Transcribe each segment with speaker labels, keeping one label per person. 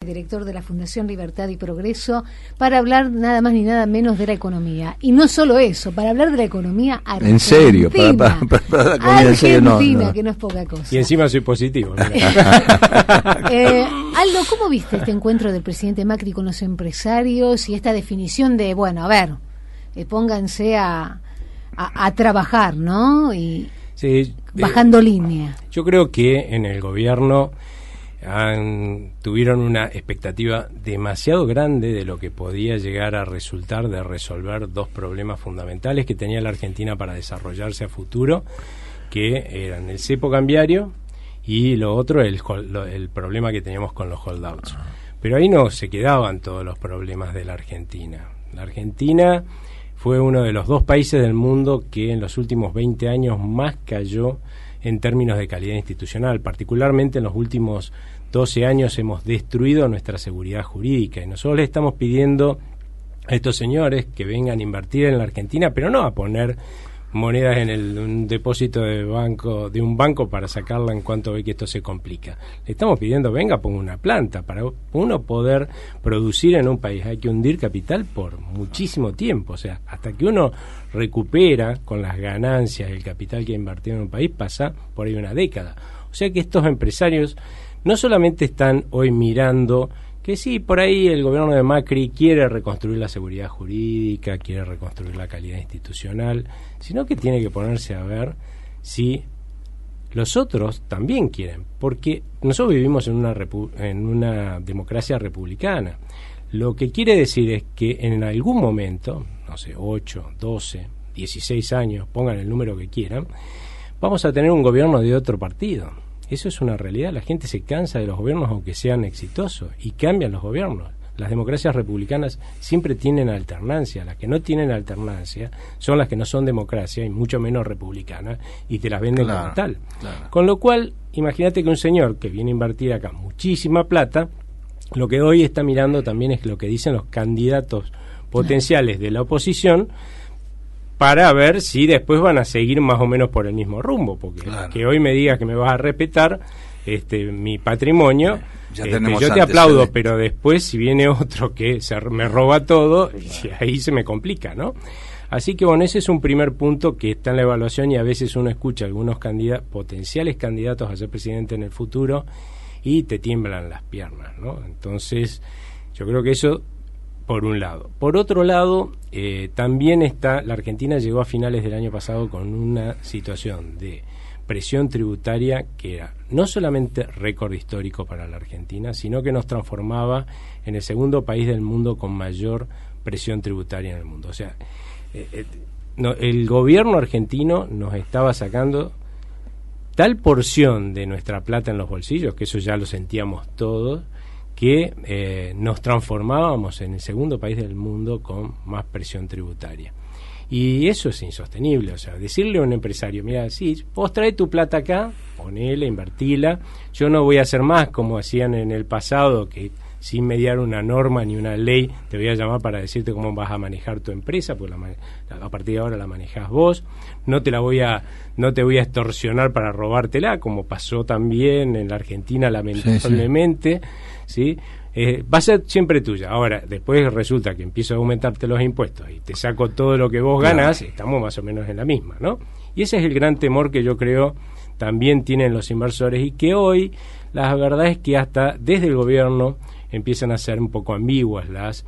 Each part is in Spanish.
Speaker 1: Director de la Fundación Libertad y Progreso, para hablar nada más ni nada menos de la economía. Y no solo eso, para hablar de la economía argentina.
Speaker 2: En serio, para la economía en serio, no.
Speaker 1: Que no es poca cosa.
Speaker 3: Y encima soy positivo.
Speaker 1: Aldo, ¿cómo viste este encuentro del presidente Macri con los empresarios y esta definición de, bueno, a ver, pónganse a trabajar, ¿no? Y
Speaker 3: sí,
Speaker 1: bajando línea.
Speaker 3: Yo creo que en el gobierno tuvieron una expectativa demasiado grande de lo que podía llegar a resultar de resolver dos problemas fundamentales que tenía la Argentina para desarrollarse a futuro, que eran el cepo cambiario y lo otro, el problema que teníamos con los holdouts. Pero ahí no se quedaban todos los problemas de la Argentina. La Argentina fue uno de los dos países del mundo que en los últimos 20 años más cayó en términos de calidad institucional. Particularmente en los últimos 12 años hemos destruido nuestra seguridad jurídica y nosotros le estamos pidiendo a estos señores que vengan a invertir en la Argentina, pero no a poner monedas en un depósito de un banco para sacarla en cuanto ve que esto se complica. Le estamos pidiendo, venga, ponga una planta. Para uno poder producir en un país hay que hundir capital por muchísimo tiempo, o sea, hasta que uno recupera con las ganancias el capital que ha invertido en un país pasa por ahí una década. O sea que estos empresarios no solamente están hoy mirando que sí, por ahí el gobierno de Macri quiere reconstruir la seguridad jurídica, quiere reconstruir la calidad institucional, sino que tiene que ponerse a ver si los otros también quieren, porque nosotros vivimos en una democracia republicana. Lo que quiere decir es que en algún momento, no sé, 8, 12, 16 años, pongan el número que quieran, vamos a tener un gobierno de otro partido. Eso es una realidad. La gente se cansa de los gobiernos aunque sean exitosos y cambian los gobiernos. Las democracias republicanas siempre tienen alternancia. Las que no tienen alternancia son las que no son democracia y mucho menos republicanas y te las venden como tal. Claro. Con lo cual, imagínate que un señor que viene a invertir acá muchísima plata, lo que hoy está mirando también es lo que dicen los candidatos potenciales de la oposición, para ver si después van a seguir más o menos por el mismo rumbo, porque que hoy me digas que me vas a respetar mi patrimonio, yo te aplaudo, pero después si viene otro que me roba todo, ahí se me complica, ¿no? Así que bueno, ese es un primer punto que está en la evaluación y a veces uno escucha a algunos potenciales candidatos a ser presidente en el futuro y te tiemblan las piernas, ¿no? Entonces, yo creo que eso por un lado. Por otro lado, también la Argentina llegó a finales del año pasado con una situación de presión tributaria que era no solamente récord histórico para la Argentina, sino que nos transformaba en el segundo país del mundo con mayor presión tributaria en el mundo. O sea, el gobierno argentino nos estaba sacando tal porción de nuestra plata en los bolsillos, que eso ya lo sentíamos todos, que nos transformábamos en el segundo país del mundo con más presión tributaria. Y eso es insostenible, o sea, decirle a un empresario, mira, sí, vos trae tu plata acá, ponela, invertila, yo no voy a hacer más como hacían en el pasado, que sin mediar una norma ni una ley te voy a llamar para decirte cómo vas a manejar tu empresa, porque a partir de ahora la manejás vos, no te voy a extorsionar para robártela, como pasó también en la Argentina lamentablemente, ¿sí? Va a ser siempre tuya. Ahora, después resulta que empiezo a aumentarte los impuestos y te saco todo lo que vos ganás, estamos más o menos en la misma, ¿no? Y ese es el gran temor que yo creo también tienen los inversores y que hoy la verdad es que hasta desde el gobierno empiezan a ser un poco ambiguas las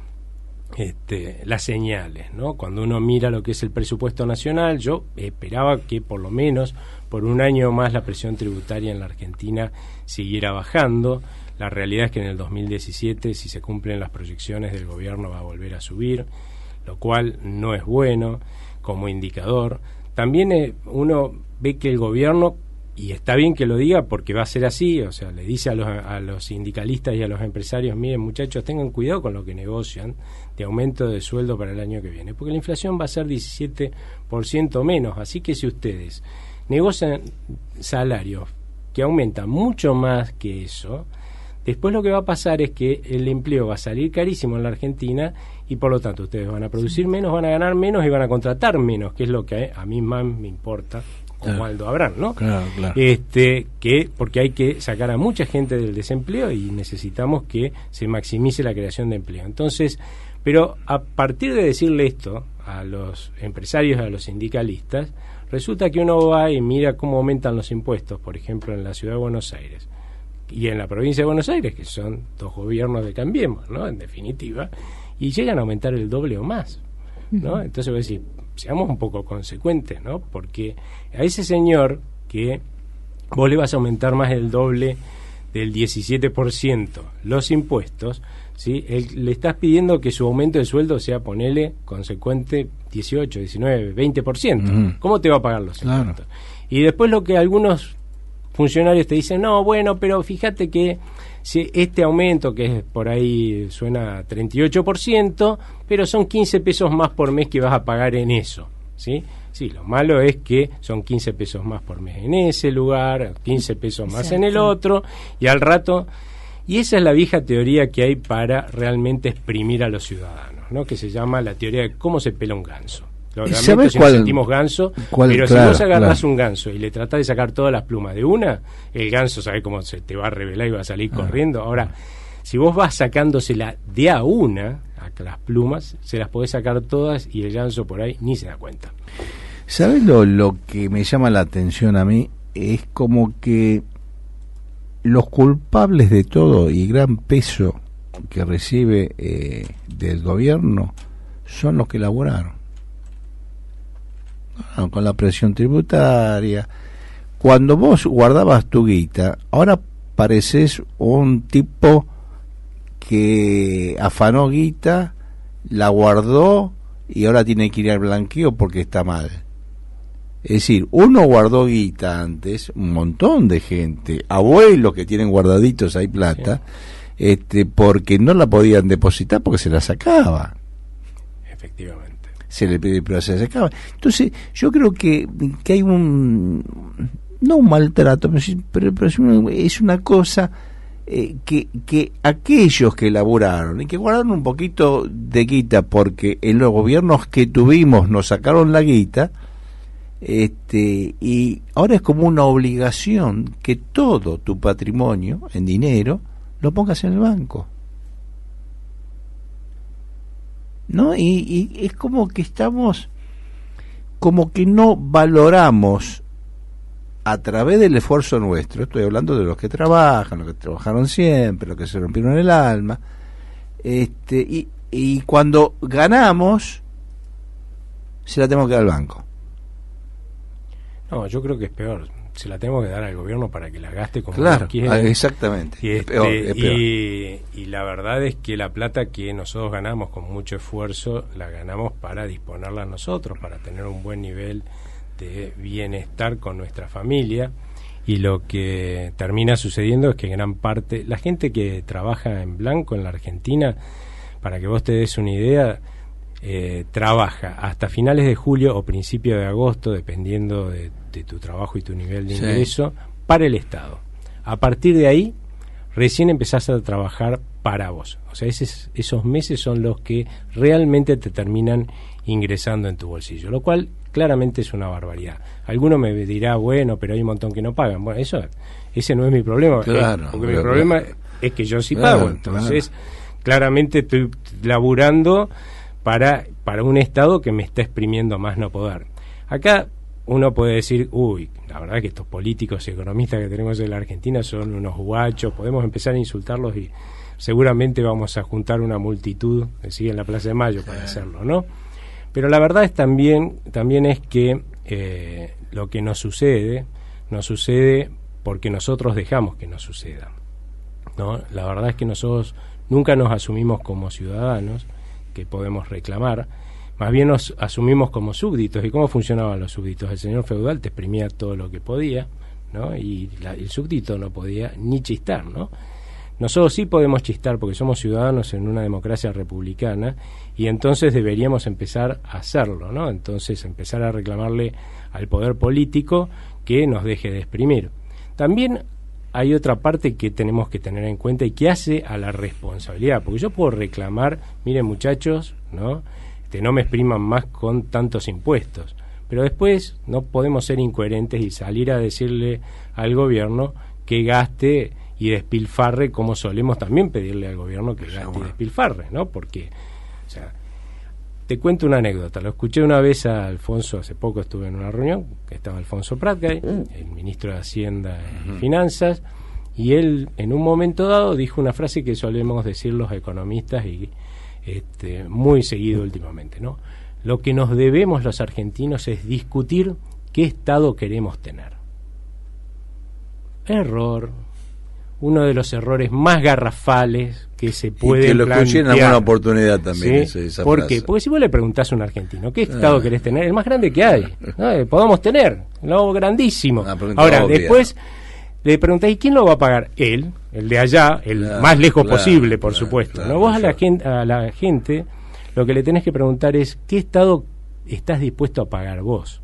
Speaker 3: señales, ¿no? Cuando uno mira lo que es el presupuesto nacional, yo esperaba que por lo menos por un año más la presión tributaria en la Argentina siguiera bajando. La realidad es que en el 2017, si se cumplen las proyecciones del gobierno, va a volver a subir, lo cual no es bueno como indicador. También uno ve que el gobierno, y está bien que lo diga porque va a ser así, o sea, le dice a los sindicalistas y a los empresarios, miren muchachos, tengan cuidado con lo que negocian de aumento de sueldo para el año que viene, porque la inflación va a ser 17% menos, así que si ustedes negocian salarios que aumentan mucho más que eso, después lo que va a pasar es que el empleo va a salir carísimo en la Argentina y por lo tanto ustedes van a producir menos, van a ganar menos y van a contratar menos, que es lo que a mí más me importa como Aldo Abrán, ¿no?
Speaker 2: Claro.
Speaker 3: Porque hay que sacar a mucha gente del desempleo y necesitamos que se maximice la creación de empleo. Entonces, pero a partir de decirle esto a los empresarios, a los sindicalistas, resulta que uno va y mira cómo aumentan los impuestos, por ejemplo, en la ciudad de Buenos Aires y en la provincia de Buenos Aires, que son dos gobiernos de Cambiemos, ¿no? En definitiva, y llegan a aumentar el doble o más, ¿no? Entonces voy a decir, seamos un poco consecuentes, ¿no? Porque a ese señor que vos le vas a aumentar más del doble del 17% los impuestos, ¿sí? Le estás pidiendo que su aumento de sueldo sea, ponele, consecuente 18, 19, 20%. ¿Cómo te va a pagar los impuestos? Y después lo que algunos funcionarios te dicen, no, bueno, pero fíjate que si este aumento, que es por ahí suena 38%, pero son 15 pesos más por mes que vas a pagar en eso, ¿sí? Sí, lo malo es que son 15 pesos más por mes en ese lugar, 15 pesos más en el otro, y al rato... Y esa es la vieja teoría que hay para realmente exprimir a los ciudadanos, ¿no? Que se llama la teoría de cómo se pela un ganso. Realmente si nos sentimos ganso, pero si vos agarrás un ganso y le tratás de sacar todas las plumas de una, el ganso sabe cómo se te va a revelar y va a salir corriendo. Ahora, si vos vas sacándosela de a una, a las plumas, se las podés sacar todas y el ganso por ahí ni se da cuenta.
Speaker 2: ¿Sabés lo que me llama la atención a mí? Es como que los culpables de todo y gran peso que recibe del gobierno son los que laboraron. Con la presión tributaria. Cuando vos guardabas tu guita, ahora pareces un tipo que afanó guita, la guardó y ahora tiene que ir al blanqueo porque está mal. Es decir, uno guardó guita antes, un montón de gente, abuelos que tienen guardaditos ahí plata, porque no la podían depositar porque se la sacaba.
Speaker 3: Efectivamente.
Speaker 2: Pero se sacaba. Entonces, yo creo que hay no un maltrato, pero es una cosa que aquellos que elaboraron y que guardaron un poquito de guita porque en los gobiernos que tuvimos nos sacaron la guita, y ahora es como una obligación que todo tu patrimonio en dinero lo pongas en el banco, ¿no? Y es como que estamos, como que no valoramos a través del esfuerzo nuestro. Estoy hablando de los que trabajan, los que trabajaron siempre, los que se rompieron el alma, y cuando ganamos se la tenemos que dar al banco.
Speaker 3: No, yo creo que es peor. Se la tenemos que dar al gobierno para que la gaste como
Speaker 2: quiere. Exactamente.
Speaker 3: Y,
Speaker 2: es peor.
Speaker 3: y la verdad es que la plata que nosotros ganamos con mucho esfuerzo, la ganamos para disponerla nosotros, para tener un buen nivel de bienestar con nuestra familia. Y lo que termina sucediendo es que gran parte, la gente que trabaja en blanco en la Argentina, para que vos te des una idea, trabaja hasta finales de julio o principio de agosto, dependiendo de tu trabajo y tu nivel de ingreso, para el Estado. A partir de ahí, recién empezás a trabajar para vos. O sea, esos meses son los que realmente te terminan ingresando en tu bolsillo, lo cual claramente es una barbaridad. Alguno me dirá, bueno, pero hay un montón que no pagan. Bueno, ese no es mi problema, porque mi problema es que yo sí pago. Entonces, claramente estoy laburando para un Estado que me está exprimiendo más no poder. Acá uno puede decir, la verdad que estos políticos y economistas que tenemos en la Argentina son unos guachos, podemos empezar a insultarlos y seguramente vamos a juntar una multitud que sigue en la Plaza de Mayo para hacerlo, ¿no? Pero la verdad es también es que lo que nos sucede porque nosotros dejamos que nos suceda, ¿no? La verdad es que nosotros nunca nos asumimos como ciudadanos que podemos reclamar, más bien nos asumimos como súbditos. ¿Y cómo funcionaban los súbditos? El señor feudal te exprimía todo lo que podía, ¿no? Y el súbdito no podía ni chistar, ¿no? Nosotros sí podemos chistar porque somos ciudadanos en una democracia republicana y entonces deberíamos empezar a hacerlo, ¿no? Entonces empezar a reclamarle al poder político que nos deje de exprimir. También hay otra parte que tenemos que tener en cuenta y que hace a la responsabilidad, porque yo puedo reclamar, miren muchachos, ¿no? No me expriman más con tantos impuestos. Pero después no podemos ser incoherentes y salir a decirle al gobierno que gaste y despilfarre, como solemos también pedirle al gobierno que gaste y despilfarre, ¿no? Porque, o sea, te cuento una anécdota. Lo escuché una vez a Alfonso, hace poco estuve en una reunión, que estaba Alfonso Pratgay, el ministro de Hacienda y Finanzas, y él en un momento dado dijo una frase que solemos decir los economistas y muy seguido últimamente, ¿no? Lo que nos debemos los argentinos es discutir qué Estado queremos tener. Error. Uno de los errores más garrafales que se puede plantear.
Speaker 2: Y que lo escuché en alguna oportunidad también.
Speaker 3: ¿Sí?
Speaker 2: Esa
Speaker 3: ¿Por
Speaker 2: frase.
Speaker 3: qué? Porque si vos le preguntás a un argentino, ¿qué Estado querés tener? El más grande que hay, ¿no? Podamos tener, lo grandísimo. Ahora,
Speaker 2: obvia.
Speaker 3: Después le preguntás, ¿y quién lo va a pagar? Él, el de allá, el más lejos posible, por supuesto. ¿No? Vos a la gente lo que le tenés que preguntar es, ¿qué Estado estás dispuesto a pagar vos?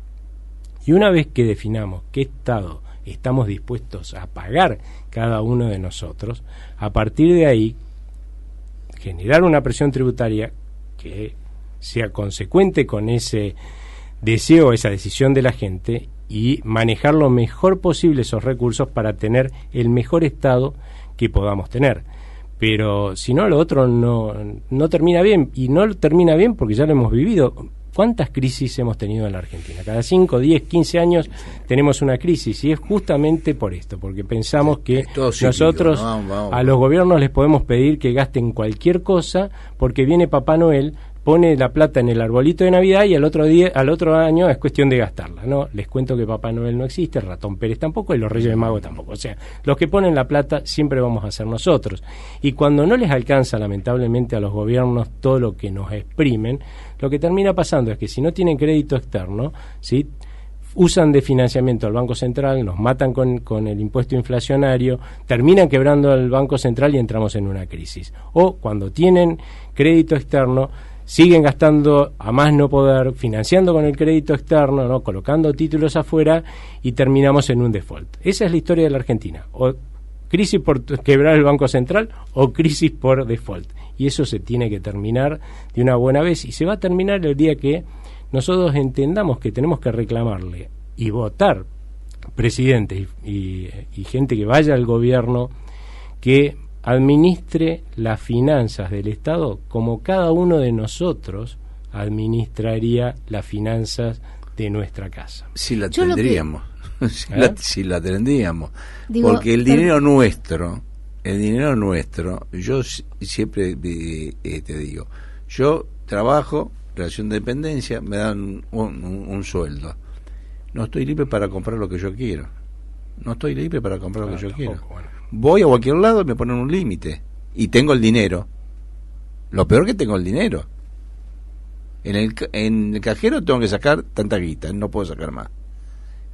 Speaker 3: Y una vez que definamos qué Estado estamos dispuestos a pagar cada uno de nosotros, a partir de ahí generar una presión tributaria que sea consecuente con ese deseo, esa decisión de la gente, y manejar lo mejor posible esos recursos para tener el mejor Estado que podamos tener. Pero si no, lo otro no termina bien, y no termina bien porque ya lo hemos vivido. ¿Cuántas crisis hemos tenido en la Argentina? Cada 5, 10, 15 años tenemos una crisis, y es justamente por esto, porque pensamos que nosotros a los gobiernos les podemos pedir que gasten cualquier cosa, porque viene Papá Noel, pone la plata en el arbolito de Navidad y al otro año es cuestión de gastarla. No, les cuento que Papá Noel no existe, el Ratón Pérez tampoco y los Reyes Magos tampoco. O sea, los que ponen la plata siempre vamos a ser nosotros. Y cuando no les alcanza, lamentablemente, a los gobiernos todo lo que nos exprimen, lo que termina pasando es que si no tienen crédito externo, ¿sí?, usan de financiamiento al Banco Central, nos matan con el impuesto inflacionario, terminan quebrando al Banco Central y entramos en una crisis. O cuando tienen crédito externo, siguen gastando a más no poder, financiando con el crédito externo, ¿no?, colocando títulos afuera, y terminamos en un default. Esa es la historia de la Argentina. O crisis por quebrar el Banco Central o crisis por default. Y eso se tiene que terminar de una buena vez, y se va a terminar el día que nosotros entendamos que tenemos que reclamarle y votar presidentes y gente que vaya al gobierno que administre las finanzas del Estado como cada uno de nosotros administraría las finanzas de nuestra casa.
Speaker 2: Si la tendríamos, si la tendríamos. Porque el dinero nuestro, yo siempre te digo, yo trabajo, relación de dependencia, me dan un sueldo. No estoy libre para comprar lo que yo quiero. Lo que yo quiero. Bueno. Voy a cualquier lado y me ponen un límite. Y tengo el dinero. Lo peor que tengo el dinero. En el cajero tengo que sacar tanta guita, no puedo sacar más.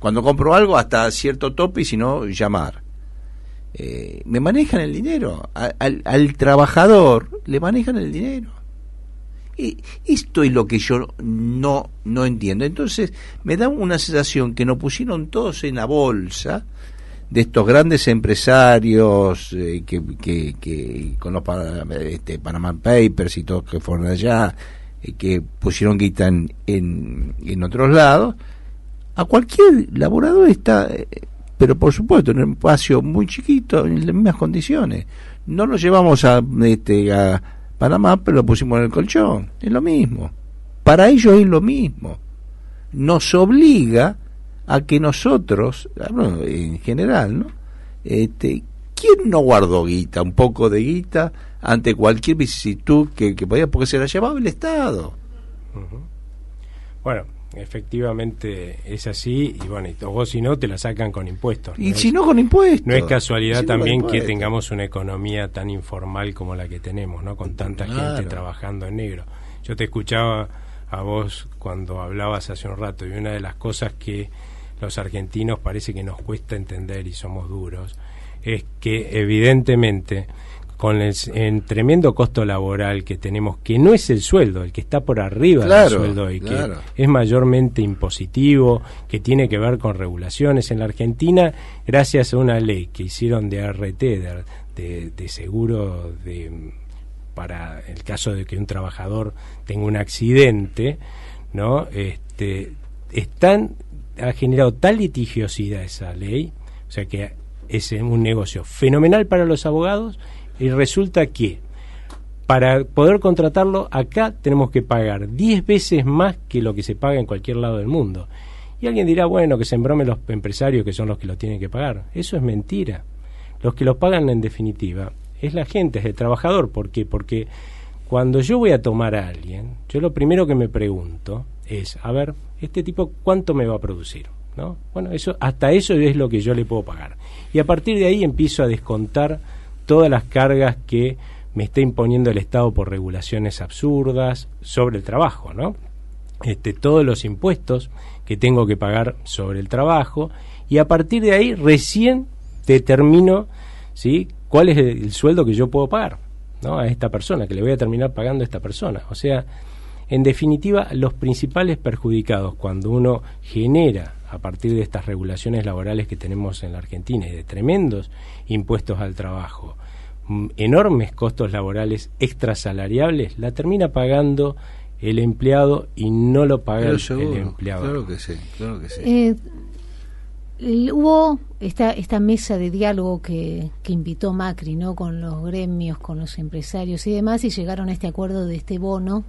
Speaker 2: Cuando compro algo, hasta cierto tope, y si no, llamar. Me manejan el dinero. Al trabajador le manejan el dinero. Esto es lo que yo no entiendo. Entonces me da una sensación que nos pusieron todos en la bolsa de estos grandes empresarios que con los Panama Papers y todos que fueron allá, que pusieron guita en otros lados. A cualquier laborador está, pero por supuesto en un espacio muy chiquito, en las mismas condiciones. No lo llevamos a Panamá, pero lo pusimos en el colchón. Es lo mismo. Para ellos es lo mismo. Nos obliga a que nosotros, en general, ¿no? ¿Quién no guardó guita, un poco de guita, ante cualquier vicisitud que podía, porque se la llevaba el Estado?
Speaker 3: Uh-huh. Bueno, efectivamente es así, y bueno, vos si no te la sacan con impuestos.
Speaker 2: Y si no con impuestos.
Speaker 3: No es casualidad también que tengamos una economía tan informal como la que tenemos, ¿no? Con tanta gente trabajando en negro. Yo te escuchaba a vos cuando hablabas hace un rato, y una de las cosas que los argentinos parece que nos cuesta entender, y somos duros, es que evidentemente con el tremendo costo laboral que tenemos, que no es el sueldo, el que está por arriba del sueldo, y que es mayormente impositivo, que tiene que ver con regulaciones en la Argentina, gracias a una ley que hicieron de ART, de seguro para el caso de que un trabajador tenga un accidente, ¿no? ha generado tal litigiosidad esa ley, o sea que es un negocio fenomenal para los abogados, y resulta que para poder contratarlo acá tenemos que pagar 10 veces más que lo que se paga en cualquier lado del mundo. Y alguien dirá, bueno, que se embromen los empresarios que son los que lo tienen que pagar. Eso es mentira. Los que lo pagan en definitiva es la gente, es el trabajador. ¿Por qué? Porque cuando yo voy a tomar a alguien, yo lo primero que me pregunto es, a ver, este tipo, ¿cuánto me va a producir? ¿No? Bueno, hasta eso es lo que yo le puedo pagar. Y a partir de ahí empiezo a descontar todas las cargas que me está imponiendo el Estado por regulaciones absurdas sobre el trabajo, ¿no? Todos los impuestos que tengo que pagar sobre el trabajo, y a partir de ahí recién determino, ¿sí?, cuál es el sueldo que yo puedo pagar, ¿no?, a esta persona, que le voy a terminar pagando a esta persona. O sea, en definitiva, los principales perjudicados cuando uno genera, a partir de estas regulaciones laborales que tenemos en la Argentina y de tremendos impuestos al trabajo, enormes costos laborales extrasalariables, la termina pagando el empleado y no lo paga el empleado.
Speaker 2: Claro que sí, claro que sí.
Speaker 1: Hubo esta mesa de diálogo que invitó Macri, ¿no?, con los gremios, con los empresarios y demás, y llegaron a este acuerdo de este bono,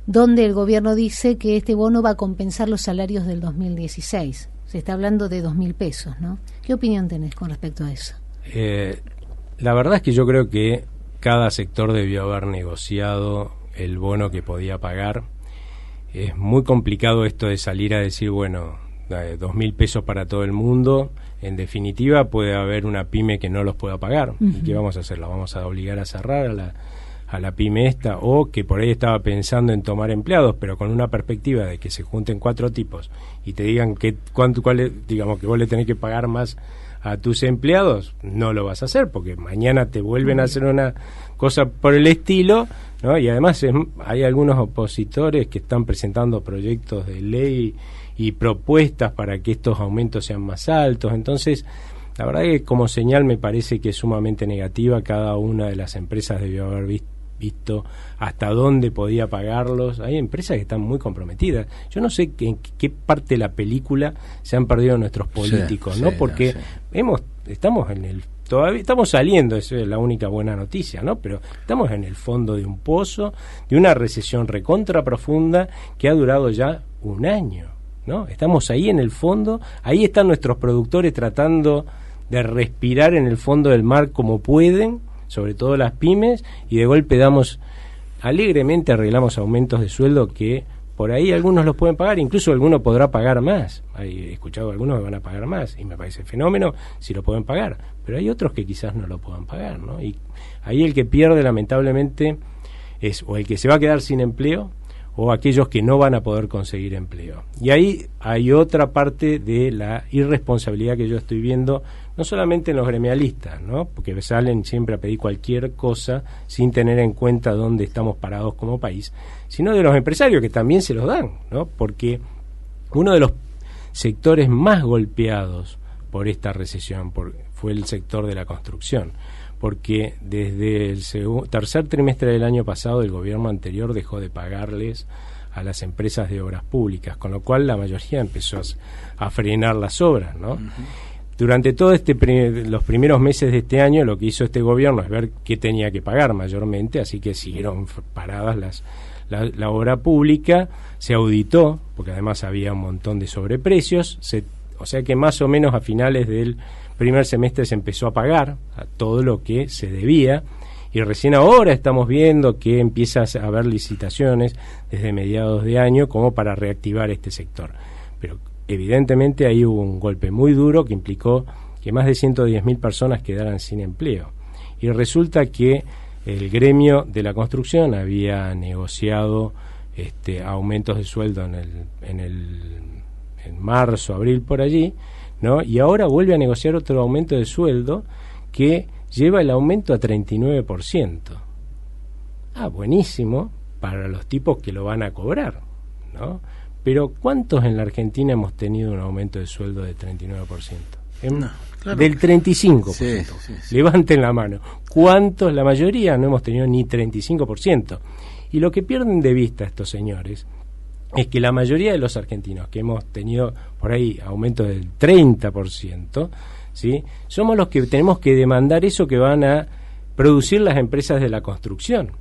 Speaker 1: donde el gobierno dice que este bono va a compensar los salarios del 2016. Se está hablando de 2.000 pesos, ¿no? ¿Qué opinión tenés con respecto a eso?
Speaker 3: La verdad es que yo creo que cada sector debió haber negociado el bono que podía pagar. Es muy complicado esto de salir a decir, bueno, 2.000 pesos para todo el mundo. En definitiva, puede haber una pyme que no los pueda pagar. Uh-huh. ¿Y qué vamos a hacer? ¿La vamos a obligar a cerrar a la pyme esta? O que por ahí estaba pensando en tomar empleados, pero con una perspectiva de que se junten 4 tipos y te digan digamos que vos le tenés que pagar más a tus empleados, no lo vas a hacer, porque mañana te vuelven a hacer una cosa por el estilo, ¿no? Y además hay algunos opositores que están presentando proyectos de ley y propuestas para que estos aumentos sean más altos. Entonces, la verdad que como señal me parece que es sumamente negativa. Cada una de las empresas debió haber visto hasta dónde podía pagarlos. Hay empresas que están muy comprometidas. Yo no sé en qué parte de la película se han perdido nuestros políticos, ¿no? Porque todavía estamos saliendo, esa es la única buena noticia, ¿no? Pero estamos en el fondo de un pozo, de una recesión recontra profunda que ha durado ya un año, ¿no? Estamos ahí en el fondo, ahí están nuestros productores tratando de respirar en el fondo del mar como pueden, sobre todo las pymes, y de golpe alegremente arreglamos aumentos de sueldo que por ahí algunos los pueden pagar, incluso alguno podrá pagar más. He escuchado algunos que van a pagar más y me parece fenómeno si lo pueden pagar, pero hay otros que quizás no lo puedan pagar, ¿no? Y ahí el que pierde lamentablemente es o el que se va a quedar sin empleo o aquellos que no van a poder conseguir empleo. Y ahí hay otra parte de la irresponsabilidad que yo estoy viendo, no solamente en los gremialistas, ¿no?, porque salen siempre a pedir cualquier cosa sin tener en cuenta dónde estamos parados como país, sino de los empresarios, que también se los dan, ¿no?, porque uno de los sectores más golpeados por esta recesión fue el sector de la construcción, porque desde el tercer trimestre del año pasado el gobierno anterior dejó de pagarles a las empresas de obras públicas, con lo cual la mayoría empezó a frenar las obras, ¿no? Uh-huh. Durante todo los primeros meses de este año lo que hizo este gobierno es ver qué tenía que pagar mayormente, así que siguieron paradas la obra pública, se auditó, porque además había un montón de sobreprecios, o sea que más o menos a finales del primer semestre se empezó a pagar a todo lo que se debía, y recién ahora estamos viendo que empieza a haber licitaciones desde mediados de año como para reactivar este sector. Pero evidentemente ahí hubo un golpe muy duro que implicó que más de 110.000 personas quedaran sin empleo. Y resulta que el gremio de la construcción había negociado aumentos de sueldo en marzo, abril, por allí, ¿no? Y ahora vuelve a negociar otro aumento de sueldo que lleva el aumento a 39%. Buenísimo para los tipos que lo van a cobrar, ¿no? Pero ¿cuántos en la Argentina hemos tenido un aumento de sueldo de 39%? No, claro. Del 35%. Sí. Levanten la mano. ¿Cuántos? La mayoría no hemos tenido ni 35%. Y lo que pierden de vista estos señores es que la mayoría de los argentinos que hemos tenido por ahí aumento del 30%, ¿sí?, somos los que tenemos que demandar eso que van a producir las empresas de la construcción.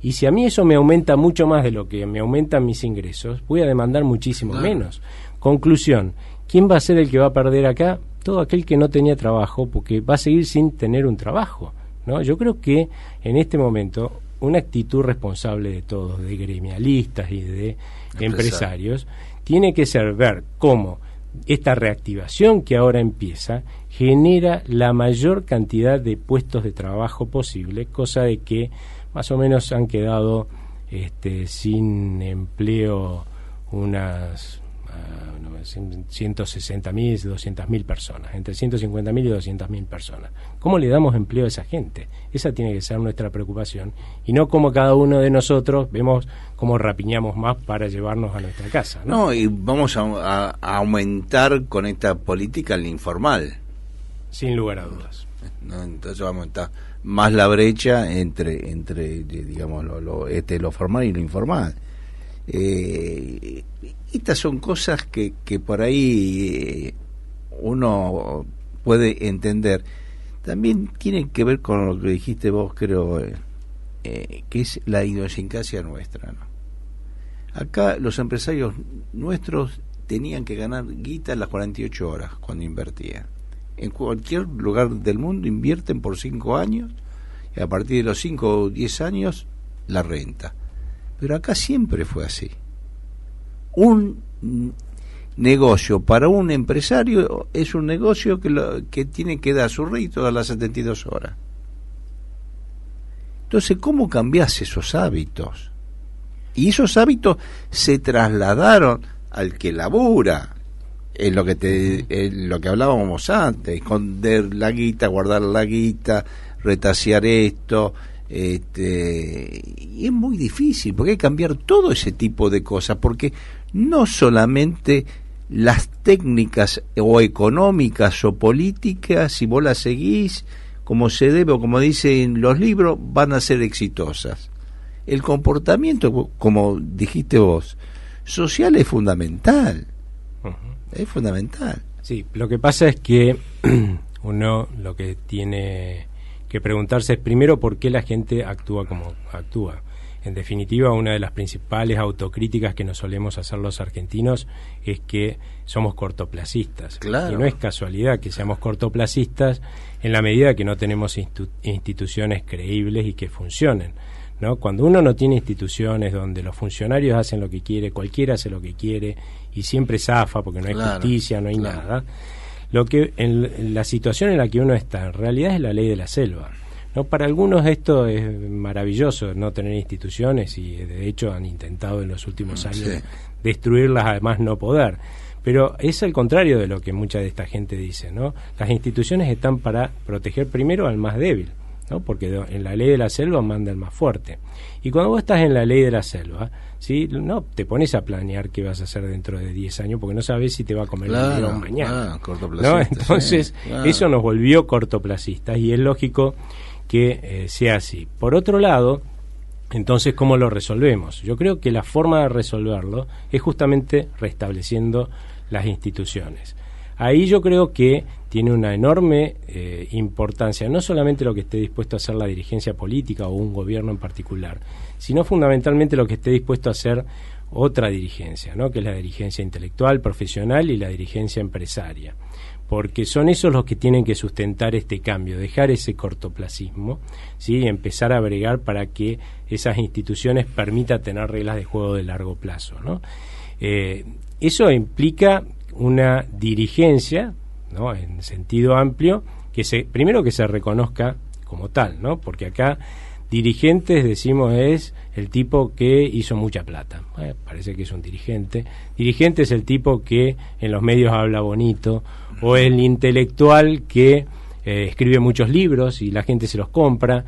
Speaker 3: Y si a mí eso me aumenta mucho más de lo que me aumentan mis ingresos, voy a demandar muchísimo menos. Conclusión, ¿quién va a ser el que va a perder acá? Todo aquel que no tenía trabajo, porque va a seguir sin tener un trabajo, ¿no? Yo creo que en este momento una actitud responsable de todos, de gremialistas y de empresarios, tiene que ser ver cómo esta reactivación que ahora empieza genera la mayor cantidad de puestos de trabajo posible, cosa de que más o menos han quedado sin empleo unas 160.000, 200.000 personas, entre 150.000 y 200.000 personas. ¿Cómo le damos empleo a esa gente? Esa tiene que ser nuestra preocupación, y no como cada uno de nosotros vemos cómo rapiñamos más para llevarnos a nuestra casa, ¿no?
Speaker 2: No, y vamos a aumentar con esta política el informal.
Speaker 3: Sin lugar a dudas.
Speaker 2: ¿No? Entonces vamos a aumentar más la brecha entre digamos lo formal y lo informal. Estas son cosas que por ahí uno puede entender. También tiene que ver con lo que dijiste vos, creo, que es la idiosincrasia nuestra, ¿no? Acá los empresarios nuestros tenían que ganar guita en las 48 horas cuando invertían. En cualquier lugar del mundo invierten por 5 años y a partir de los 5 o 10 años la renta. Pero acá siempre fue así. Un negocio para un empresario es un negocio que tiene que dar su rédito a las 72 horas. Entonces, ¿cómo cambiás esos hábitos? Y esos hábitos se trasladaron al que labura. Es lo que hablábamos antes: esconder la guita, guardar la guita, retasear esto. Y es muy difícil porque hay que cambiar todo ese tipo de cosas, porque no solamente las técnicas o económicas o políticas, si vos las seguís como se debe o como dicen los libros, van a ser exitosas. El comportamiento, como dijiste vos, social es fundamental. Es fundamental.
Speaker 3: Sí, lo que pasa es que uno lo que tiene que preguntarse es primero por qué la gente actúa como actúa. En definitiva, una de las principales autocríticas que nos solemos hacer los argentinos es que somos cortoplacistas.
Speaker 2: Claro.
Speaker 3: Y no es casualidad que seamos cortoplacistas en la medida que no tenemos instituciones creíbles y que funcionen, ¿no? Cuando uno no tiene instituciones donde los funcionarios hacen lo que quiere, cualquiera hace lo que quiere y siempre zafa porque no hay justicia, no hay nada. Lo que en la situación en la que uno está en realidad es la ley de la selva, ¿no? Para algunos esto es maravilloso, no tener instituciones, y de hecho han intentado en los últimos años destruirlas, además no poder. Pero es al contrario de lo que mucha de esta gente dice, ¿no? Las instituciones están para proteger primero al más débil, ¿no? Porque en la ley de la selva manda el más fuerte. Y cuando vos estás en la ley de la selva, ¿sí?, no te pones a planear qué vas a hacer dentro de 10 años porque no sabes si te va a comer el león mañana, ¿no? Entonces, eso nos volvió cortoplacistas y es lógico que sea así. Por otro lado, entonces, ¿cómo lo resolvemos? Yo creo que la forma de resolverlo es justamente restableciendo las instituciones. Ahí yo creo que tiene una enorme importancia, no solamente lo que esté dispuesto a hacer la dirigencia política o un gobierno en particular, sino fundamentalmente lo que esté dispuesto a hacer otra dirigencia, ¿no? Que es la dirigencia intelectual, profesional y la dirigencia empresaria. Porque son esos los que tienen que sustentar este cambio, dejar ese cortoplacismo, ¿sí?, y empezar a bregar para que esas instituciones permitan tener reglas de juego de largo plazo, ¿no? Eso implica una dirigencia, ¿no?, en sentido amplio, primero que se reconozca como tal, ¿no? Porque acá dirigentes, decimos, es el tipo que hizo mucha plata. Parece que es un dirigente. Dirigente es el tipo que en los medios habla bonito, o el intelectual que escribe muchos libros y la gente se los compra,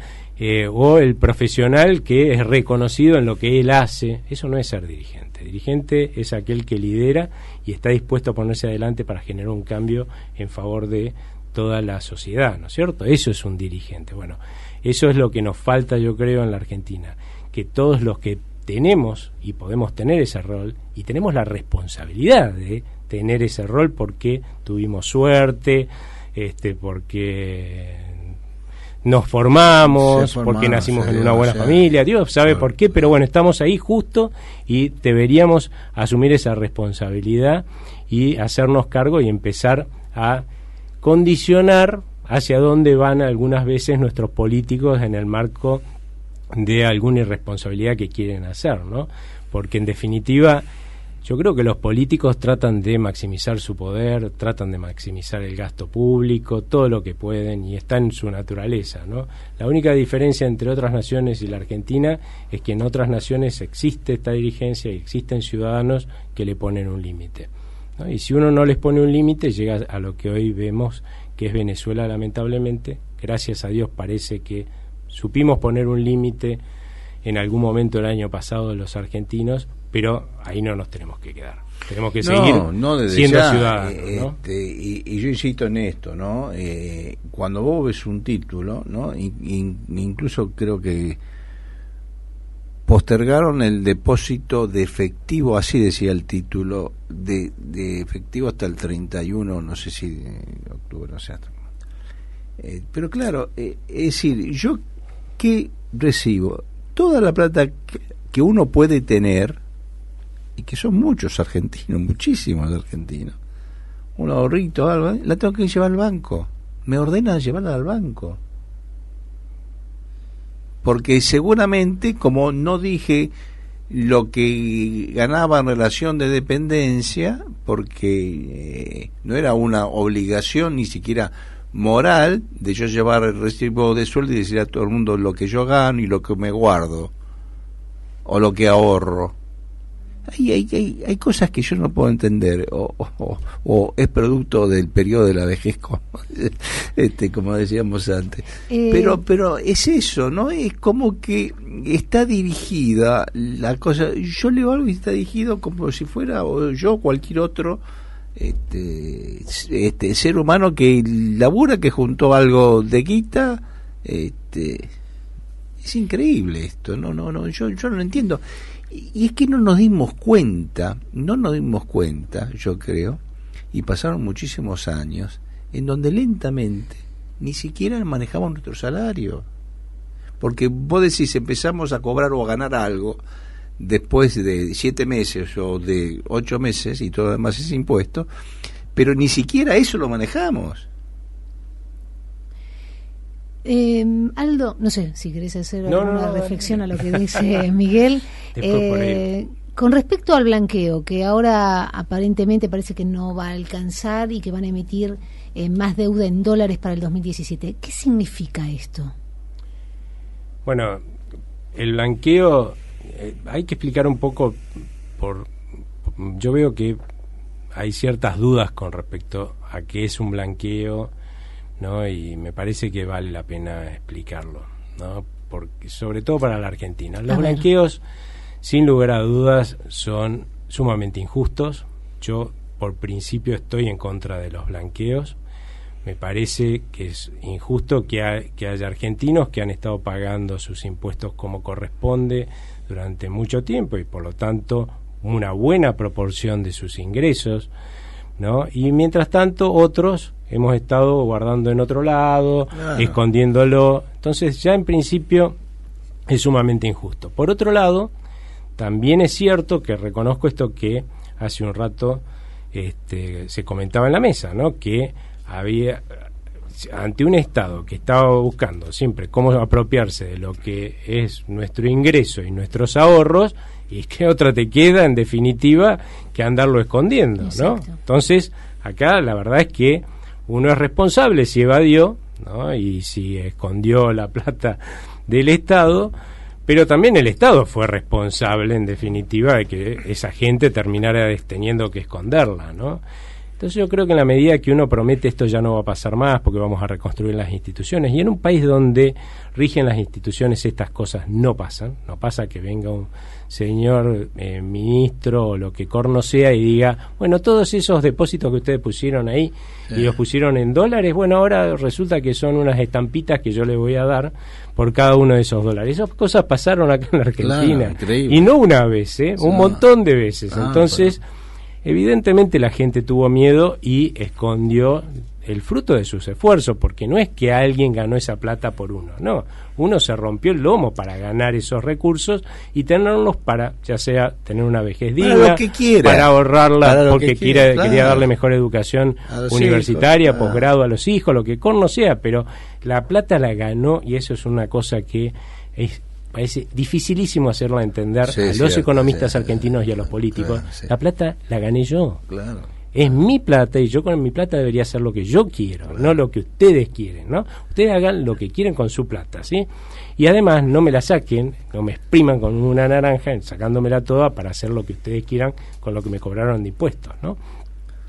Speaker 3: o el profesional que es reconocido en lo que él hace. Eso no es ser dirigente. Dirigente es aquel que lidera y está dispuesto a ponerse adelante para generar un cambio en favor de toda la sociedad, ¿no es cierto? Eso es un dirigente. Bueno, eso es lo que nos falta, yo creo, en la Argentina, que todos los que tenemos y podemos tener ese rol, y tenemos la responsabilidad de tener ese rol porque tuvimos suerte, porque nos formamos, porque nacimos en una buena familia, Dios sabe por qué, pero bueno, estamos ahí justo y deberíamos asumir esa responsabilidad y hacernos cargo y empezar a condicionar hacia dónde van algunas veces nuestros políticos en el marco de alguna irresponsabilidad que quieren hacer, ¿no? Porque en definitiva yo creo que los políticos tratan de maximizar su poder, tratan de maximizar el gasto público, todo lo que pueden, y está en su naturaleza, ¿no? La única diferencia entre otras naciones y la Argentina es que en otras naciones existe esta dirigencia y existen ciudadanos que le ponen un límite, ¿no? Y si uno no les pone un límite, llega a lo que hoy vemos que es Venezuela, lamentablemente. Gracias a Dios parece que supimos poner un límite en algún momento el año pasado los argentinos, pero ahí no nos tenemos que quedar. Tenemos que seguir siendo ciudadanos, ¿no?
Speaker 2: Y yo insisto en esto, ¿no? Cuando vos ves un título, ¿no? Incluso creo que postergaron el depósito de efectivo, así decía el título, de efectivo hasta el 31, no sé si de octubre, o sea. Pero claro, es decir, yo que recibo toda la plata que uno puede tener, y que son muchos argentinos, muchísimos argentinos, un ahorrito, algo, la tengo que llevar al banco, me ordenan llevarla al banco, porque seguramente, como no dije lo que ganaba en relación de dependencia, porque no era una obligación ni siquiera moral de yo llevar el recibo de sueldo y decir a todo el mundo lo que yo gano y lo que me guardo o lo que ahorro. Hay cosas que yo no puedo entender, o es producto del periodo de la vejez, como decíamos antes, pero es eso, ¿no? Es como que está dirigida la cosa. Yo leo algo y está dirigido como si fuera yo o cualquier otro ser humano que labura, que juntó algo de guita. Es increíble esto, yo no lo entiendo. Y es que no nos dimos cuenta, yo creo, y pasaron muchísimos años en donde lentamente ni siquiera manejamos nuestro salario, porque vos decís, empezamos a cobrar o a ganar algo después de 7 meses o de 8 meses y todo lo demás es impuesto, pero ni siquiera eso lo manejamos.
Speaker 1: Aldo, no sé si querés hacer alguna reflexión a lo que dice Miguel. Con respecto al blanqueo, que ahora aparentemente parece que no va a alcanzar y que van a emitir más deuda en dólares para el 2017, ¿qué significa esto?
Speaker 3: Bueno, el blanqueo, hay que explicar un poco, yo veo que hay ciertas dudas con respecto a qué es un blanqueo, ¿no? Y me parece que vale la pena explicarlo, ¿no? Porque sobre todo para la Argentina. Los blanqueos, sin lugar a dudas, son sumamente injustos. Yo, por principio, estoy en contra de los blanqueos. Me parece que es injusto que haya argentinos que han estado pagando sus impuestos como corresponde durante mucho tiempo y, por lo tanto, una buena proporción de sus ingresos, ¿no? Y mientras tanto otros hemos estado guardando en otro lado, escondiéndolo. Entonces ya en principio es sumamente injusto. Por otro lado, también es cierto que reconozco esto que hace un rato se comentaba en la mesa, ¿no? Que había, ante un Estado que estaba buscando siempre cómo apropiarse de lo que es nuestro ingreso y nuestros ahorros, y que otra te queda, en definitiva, que andarlo escondiendo, ¿no? Entonces, acá la verdad es que uno es responsable si evadió, ¿no? Y si escondió la plata del Estado, pero también el Estado fue responsable, en definitiva, de que esa gente terminara teniendo que esconderla, ¿no? Entonces yo creo que en la medida que uno promete esto ya no va a pasar más porque vamos a reconstruir las instituciones, y en un país donde rigen las instituciones estas cosas no pasan, no pasa que venga un señor ministro o lo que corno sea y diga, bueno, todos esos depósitos que ustedes pusieron ahí y los pusieron en dólares, bueno, ahora resulta que son unas estampitas que yo le voy a dar por cada uno de esos dólares. Esas cosas pasaron acá en la Argentina,
Speaker 2: claro,
Speaker 3: y no una vez, un montón de veces. Entonces, evidentemente la gente tuvo miedo y escondió el fruto de sus esfuerzos, porque no es que alguien ganó esa plata por uno, no, uno se rompió el lomo para ganar esos recursos y tenerlos para, ya sea tener una vejez digna, para ahorrarla porque quería darle mejor educación universitaria, posgrado a los hijos, lo que corno sea, pero la plata la ganó, y eso es una cosa que parece dificilísimo hacerla entender a los economistas argentinos y a los políticos. La plata la gané yo. Es mi plata y yo con mi plata debería hacer lo que yo quiero, no lo que ustedes quieren, ¿no? Ustedes hagan lo que quieren con su plata, ¿sí? Y además no me la saquen, no me expriman con una naranja, sacándomela toda para hacer lo que ustedes quieran con lo que me cobraron de impuestos, ¿no?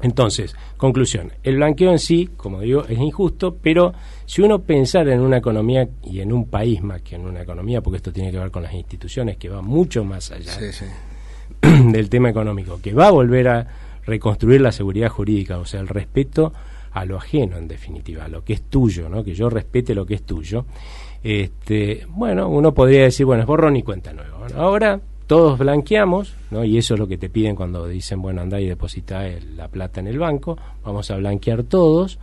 Speaker 3: Entonces, conclusión, el blanqueo en sí, como digo, es injusto, pero si uno pensara en una economía y en un país más que en una economía, porque esto tiene que ver con las instituciones, que va mucho más allá del tema económico, que va a volver a reconstruir la seguridad jurídica, o sea, el respeto a lo ajeno, en definitiva, a lo que es tuyo, ¿no? Que yo respete lo que es tuyo. Bueno, uno podría decir, bueno, es borrón y cuenta nueva. Bueno, ahora todos blanqueamos, ¿no? Y eso es lo que te piden cuando dicen, bueno, andá y depositá la plata en el banco, vamos a blanquear todos,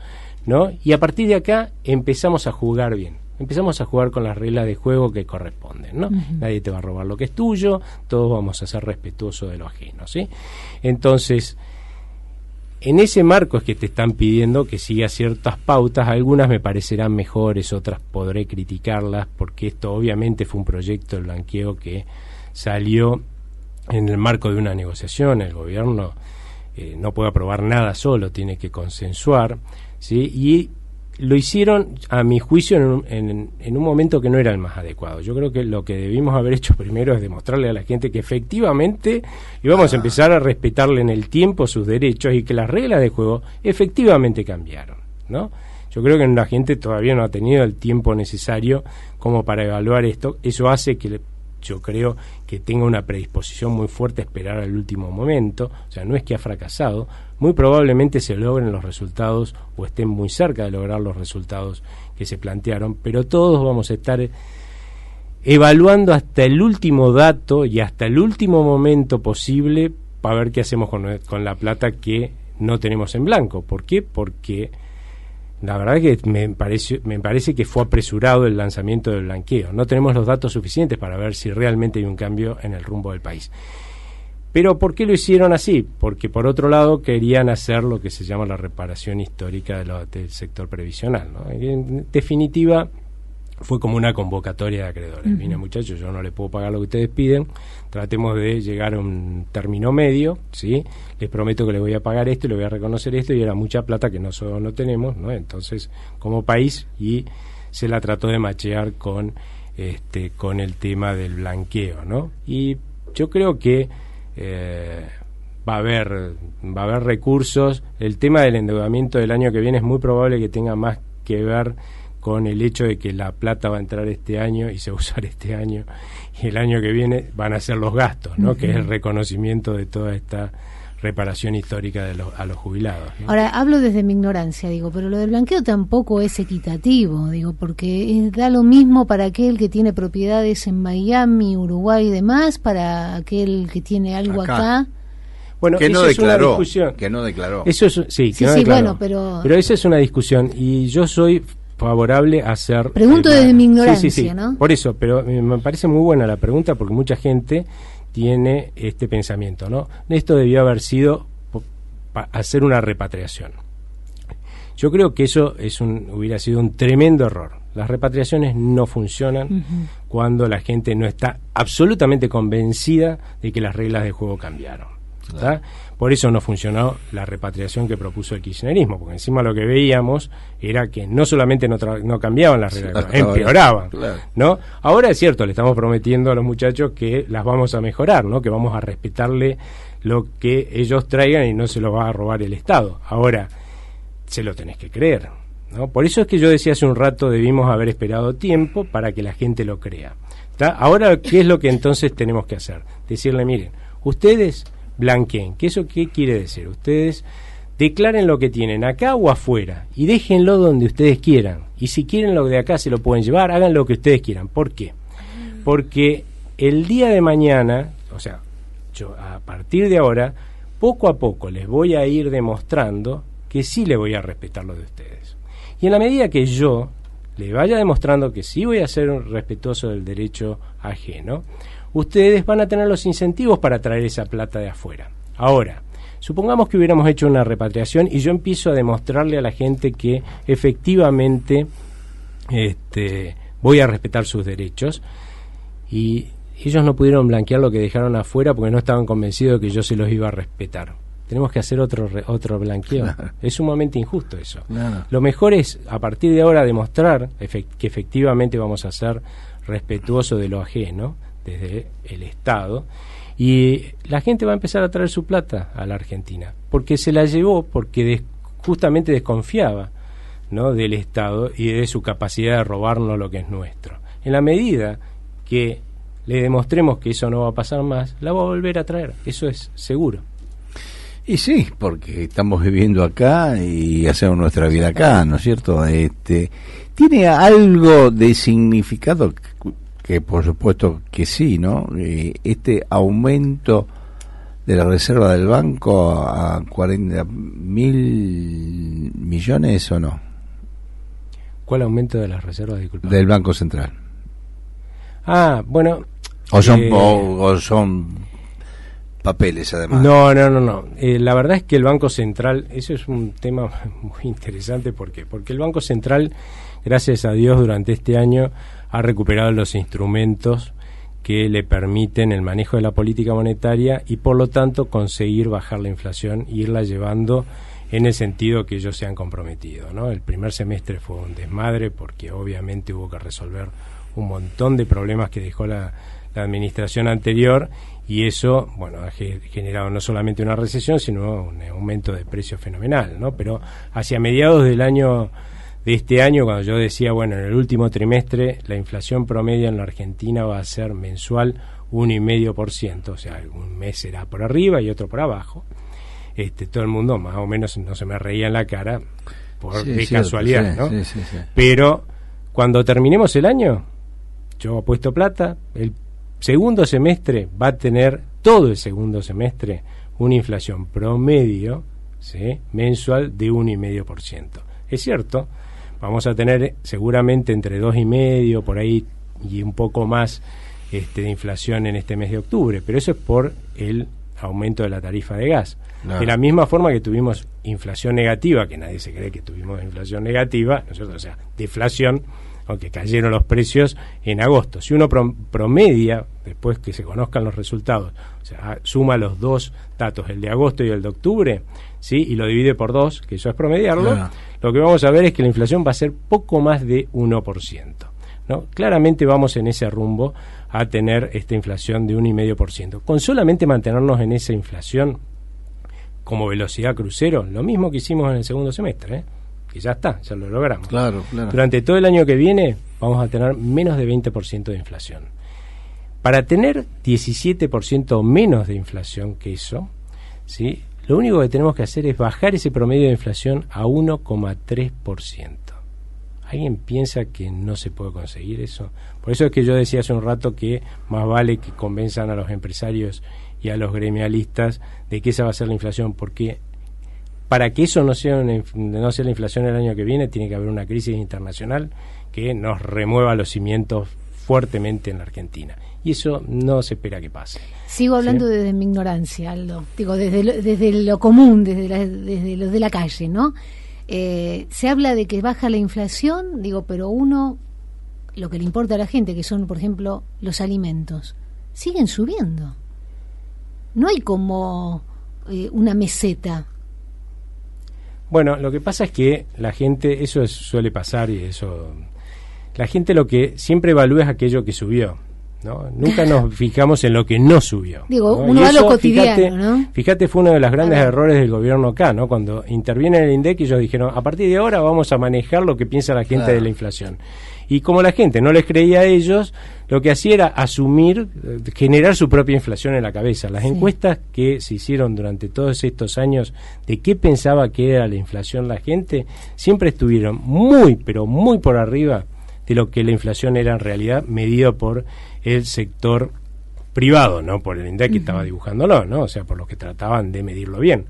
Speaker 3: ¿no? Y a partir de acá empezamos a jugar bien. Empezamos a jugar con las reglas de juego que corresponden, ¿no? Nadie te va a robar lo que es tuyo, todos vamos a ser respetuosos de lo ajeno, ¿sí? Entonces, en ese marco es que te están pidiendo que sigas ciertas pautas, algunas me parecerán mejores, otras podré criticarlas, porque esto obviamente fue un proyecto de blanqueo que salió en el marco de una negociación. El gobierno no puede aprobar nada solo, tiene que consensuar, ¿sí? Y lo hicieron, a mi juicio, en un momento que no era el más adecuado. Yo creo que lo que debimos haber hecho primero es demostrarle a la gente que efectivamente íbamos a empezar a respetarle en el tiempo sus derechos y que las reglas de juego efectivamente cambiaron, ¿no? Yo creo que la gente todavía no ha tenido el tiempo necesario como para evaluar esto. Eso hace que yo creo que tenga una predisposición muy fuerte a esperar al último momento. O sea, no es que ha fracasado, muy probablemente se logren los resultados o estén muy cerca de lograr los resultados que se plantearon, pero todos vamos a estar evaluando hasta el último dato y hasta el último momento posible para ver qué hacemos con la plata que no tenemos en blanco. ¿Por qué? Porque la verdad es que me parece que fue apresurado el lanzamiento del blanqueo. No tenemos los datos suficientes para ver si realmente hay un cambio en el rumbo del país. Pero ¿por qué lo hicieron así? Porque por otro lado querían hacer lo que se llama la reparación histórica del sector previsional, ¿no? En definitiva, fue como una convocatoria de acreedores. Mira, muchachos, yo no les puedo pagar lo que ustedes piden, tratemos de llegar a un término medio, ¿sí? Les prometo que les voy a pagar esto y les voy a reconocer esto, y era mucha plata que nosotros no tenemos, ¿no? Entonces, como país, y se la trató de machear con el tema del blanqueo, ¿no? Y yo creo que va a haber recursos. El tema del endeudamiento del año que viene es muy probable que tenga más que ver con el hecho de que la plata va a entrar este año y se va a usar este año, y el año que viene van a ser los gastos, ¿no? Que es el reconocimiento de toda esta reparación histórica a los jubilados, ¿no?
Speaker 1: Ahora, hablo desde mi ignorancia, pero lo del blanqueo tampoco es equitativo, porque da lo mismo para aquel que tiene propiedades en Miami, Uruguay y demás, para aquel que tiene algo acá.
Speaker 3: Bueno,
Speaker 2: que no declaró, Eso es,
Speaker 1: sí,
Speaker 2: que
Speaker 1: no declaró. Bueno,
Speaker 3: pero esa es una discusión, y yo soy favorable a hacer...
Speaker 1: Pregunto desde mi ignorancia, ¿no?
Speaker 3: Por eso, pero me parece muy buena la pregunta, porque mucha gente tiene este pensamiento, ¿no? Esto debió haber sido hacer una repatriación. Yo creo que eso hubiera sido un tremendo error. Las repatriaciones no funcionan cuando la gente no está absolutamente convencida de que las reglas de juego cambiaron. ¿Tá? Por eso no funcionó la repatriación que propuso el kirchnerismo, porque encima lo que veíamos era que no solamente no cambiaban las reglas, empeoraban, claro. ¿No? Ahora es cierto, le estamos prometiendo a los muchachos que las vamos a mejorar, ¿no? Que vamos a respetarle lo que ellos traigan y no se lo va a robar el Estado. Ahora, se lo tenés que creer, ¿no? Por eso es que yo decía hace un rato, debimos haber esperado tiempo para que la gente lo crea. ¿Tá? Ahora, ¿qué es lo que entonces tenemos que hacer? Decirle, miren, ustedes blanqueen. ¿Eso qué quiere decir? Ustedes declaren lo que tienen acá o afuera y déjenlo donde ustedes quieran. Y si quieren lo de acá se lo pueden llevar, hagan lo que ustedes quieran. ¿Por qué? Porque el día de mañana, o sea, yo a partir de ahora, poco a poco les voy a ir demostrando que sí le voy a respetar lo de ustedes. Y en la medida que yo le vaya demostrando que sí voy a ser respetuoso del derecho ajeno, ustedes van a tener los incentivos para traer esa plata de afuera. Ahora, supongamos que hubiéramos hecho una repatriación y yo empiezo a demostrarle a la gente que efectivamente voy a respetar sus derechos y ellos no pudieron blanquear lo que dejaron afuera porque no estaban convencidos de que yo se los iba a respetar. Tenemos que hacer otro blanqueo. Claro. Es sumamente injusto eso. Claro. Lo mejor es, a partir de ahora, demostrar que efectivamente vamos a ser respetuosos de lo ajeno, desde el Estado, y la gente va a empezar a traer su plata a la Argentina, porque se la llevó, porque justamente desconfiaba, ¿no?, del Estado y de su capacidad de robarnos lo que es nuestro. En la medida que le demostremos que eso no va a pasar más, la va a volver a traer, eso es seguro.
Speaker 2: Y sí, porque estamos viviendo acá y hacemos nuestra vida acá, ¿no es cierto? ¿Tiene algo de significado? Que por supuesto que sí, ¿no? Este aumento de la reserva del banco a 40.000 millones, ¿o no?
Speaker 3: ¿Cuál aumento de las reservas, disculpa?
Speaker 2: Del Banco Central.
Speaker 3: Ah, bueno...
Speaker 2: O son papeles, además.
Speaker 3: No. La verdad es que el Banco Central, eso es un tema muy interesante. ¿Por qué? Porque el Banco Central, gracias a Dios, durante este año ha recuperado los instrumentos que le permiten el manejo de la política monetaria y por lo tanto conseguir bajar la inflación e irla llevando en el sentido que ellos se han comprometido, ¿no? El primer semestre fue un desmadre porque obviamente hubo que resolver un montón de problemas que dejó la administración anterior y eso, bueno, ha generado no solamente una recesión sino un aumento de precios fenomenal, ¿no? Pero hacia mediados de este año, cuando yo decía, bueno, en el último trimestre la inflación promedio en la Argentina va a ser mensual 1,5%, o sea, un mes será por arriba y otro por abajo. Todo el mundo más o menos no se me reía en la cara de casualidad, ¿no? Sí. Pero cuando terminemos el año, yo apuesto plata, el segundo semestre va a tener, todo el segundo semestre, una inflación promedio, ¿sí?, mensual de 1,5%. Es cierto, vamos a tener seguramente entre 2,5 por ahí y un poco más de inflación en este mes de octubre, pero eso es por el aumento de la tarifa de gas. No. De la misma forma que tuvimos inflación negativa, que nadie se cree que tuvimos inflación negativa, ¿no es cierto? O sea, deflación, aunque cayeron los precios en agosto. Si uno promedia, después que se conozcan los resultados, o sea, suma los dos datos, el de agosto y el de octubre, ¿sí?, y lo divide por 2, que eso es promediarlo, claro, lo que vamos a ver es que la inflación va a ser poco más de 1%, ¿no? Claramente vamos en ese rumbo a tener esta inflación de 1,5%. Con solamente mantenernos en esa inflación como velocidad crucero, lo mismo que hicimos en el segundo semestre, que ya está, ya lo logramos.
Speaker 2: Claro.
Speaker 3: Durante todo el año que viene vamos a tener menos de 20% de inflación. Para tener 17% menos de inflación que eso, ¿sí?, lo único que tenemos que hacer es bajar ese promedio de inflación a 1,3%. ¿Alguien piensa que no se puede conseguir eso? Por eso es que yo decía hace un rato que más vale que convenzan a los empresarios y a los gremialistas de que esa va a ser la inflación, porque para que eso no sea la inflación el año que viene, tiene que haber una crisis internacional que nos remueva los cimientos fuertemente en la Argentina. Y eso no se espera que pase.
Speaker 1: Sigo hablando, ¿sí?, desde mi ignorancia, Aldo. Digo, desde lo común, desde lo de la calle, ¿no? Se habla de que baja la inflación, digo, pero lo que le importa a la gente, que son, por ejemplo, los alimentos, siguen subiendo. No hay como una meseta?
Speaker 3: Bueno, lo que pasa es que la gente, suele pasar y eso, la gente lo que siempre evalúa es aquello que subió, ¿no? Nunca nos fijamos en lo que no subió.
Speaker 1: Digo,
Speaker 3: ¿no?
Speaker 1: uno va a lo cotidiano, ¿no?
Speaker 3: Fíjate, fue uno de los grandes errores del gobierno acá, ¿no? Cuando interviene el INDEC, ellos dijeron, a partir de ahora vamos a manejar lo que piensa la gente de la inflación. Y como la gente no les creía a ellos, lo que hacía era asumir, generar su propia inflación en la cabeza. Las encuestas que se hicieron durante todos estos años de qué pensaba que era la inflación la gente, siempre estuvieron muy, pero muy por arriba de lo que la inflación era en realidad, medido por el sector privado, no por el INDEC que estaba dibujándolo, ¿no? O sea, por los que trataban de medirlo bien.